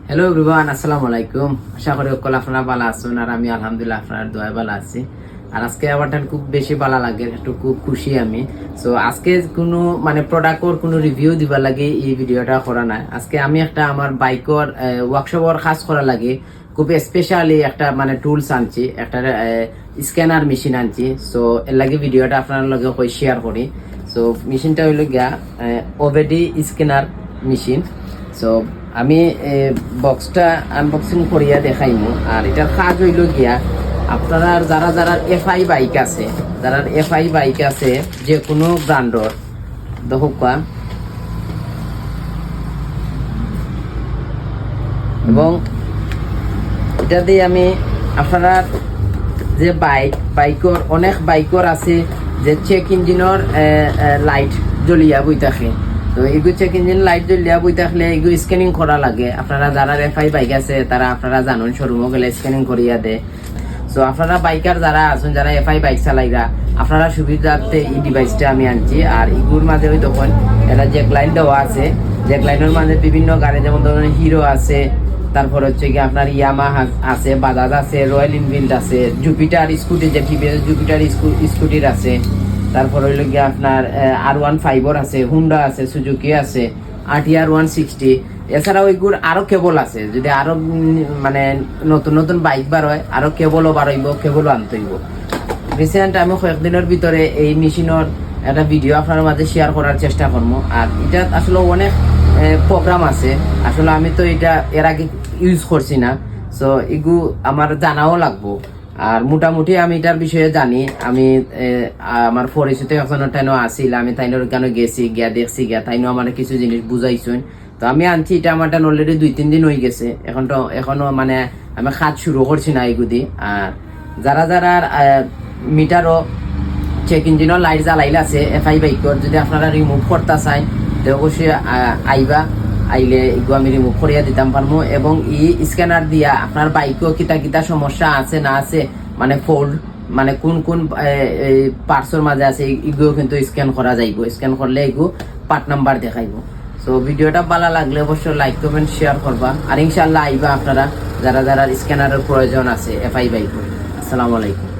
Hello everyone, আসসালামু আলাইকুম। আশা করি সকল আপনারা ভালো আছেন আর আমি আলহামদুলিল্লাহ আপনার দোয়ায় ভালো আছি। আর আজকে আমার খুব বেশি ভালো লাগে, একটু খুব খুশি আমি। সো আজকে কোনো প্রোডাক্টর কোনো রিভিউ দিবার লাগে এই ভিডিওটা করা নাই। আজকে আমি একটা আমার বাইকর ওয়ার্কশপর কাজ করা লাগে খুব স্পেশালি একটা টুলস আনছি, একটা স্ক্যানার মেশিন আনছি। সো এর লাগে ভিডিওটা আপনার লগে শেয়ার করি। সো মেশিনটা হইল গিয়া ওভেডি স্ক্যানার মেশিন। সো আমি বক্সটা আনবক্সিং করিয়া দেখাইমু। আর এটার কাজ হইল গিয়া আপনারা যারা এফআই বাইক আছে, যে কোনো ব্র্যান্ডর দেখা, এবং এটা দিয়ে আমি আপনারা যে বাইকর অনেক বাইকর আছে যে চেক ইঞ্জিনের লাইট জ্বলিয়া বই থাকে। তো এগুলো চেক ইঞ্জিন লাইট জ্বলিয়া বই থাকলে এগুলো স্ক্যানিং করা লাগে। আপনারা যারা এফআই বাইক আছে তারা আপনারা জানুন, শোরুমে গেলে স্ক্যানিং করিয়া দেয়। সো আপনারা বাইকার যারা আছেন, যারা এফআই বাইক চালাইরা, আপনারা সুবিধার্থে এই ডিভাইসটা আমি আনছি। আর এগুলোর মাঝে ওই তখন একটা জ্যাক লাইন দেওয়া আছে। জ্যাক লাইনের মাঝে বিভিন্ন গাড়ি, যেমন ধরুন হিরো আছে, তারপর হচ্ছে কি আপনার ইয়ামাহা আছে, বাজাজ আছে, রয়্যাল এনফিল্ড আছে, জুপিটার স্কুটি, যে টিভিএস জুপিটার স্কুটির আছে। তারপর হইল গিয়ে আপনার R15 আছে, হুন্ডা আছে, সুজুকি আছে, RTR 160। এছাড়াও ওইগুলো আরো কেবল আছে। যদি আরো নতুন নতুন বাইক বার হয়, আরো কেবলও বার হইব, কেবলও আনতে হইব। রিসেন্ট আমি কয়েকদিনের ভিতরে এই মেশিনের একটা ভিডিও আপনার মাঝে শেয়ার করার চেষ্টা করবো। আর এটা আসলে অনেক প্রোগ্রাম আছে। আসলে আমি তো এটা এর আগে ইউজ করছি না। সো এগু আমার জানাও লাগবো। আর মোটামুটি আমি এটার বিষয়ে জানি। আমি আমার পরিচিত একজনের টাইনও আসিল, আমি তাইনোর কেন গেছি, গিয়া দেখছি, গিয়া তাইনো আমার কিছু জিনিস বুঝাইছেন। তো আমি আনছি এটা, আমার অলরেডি 2-3 দিন হয়ে গেছে। এখনো আমি কাজ শুরু করছি না এগুদি। আর যারা মিটারও চেক ইঞ্জিনের লাইট জ্বালাইল আছে এফআই বাইকর, যদি আপনারা রিমুভ করতে চাই তো অবশ্যই আইলে এগুলো আমি রিমুভ করিয়া দিতাম পারবো। এবং এই স্ক্যানার দিয়া আপনার বাইকও কিতা সমস্যা আছে না আছে, ফোল্ড কোন পার্টসের মাঝে আছে, এগুলো কিন্তু স্ক্যান করা যাইব। স্ক্যান করলে এগুলো পার্ট নাম্বার দেখাইব। সো ভিডিওটা ভালো লাগলে অবশ্যই লাইক কমেন্ট শেয়ার করবা। আর ইনশাল্লাহ আইবা আপনারা যারা স্ক্যানারের প্রয়োজন আছে এফআই বাইক। আসসালামু আলাইকুম।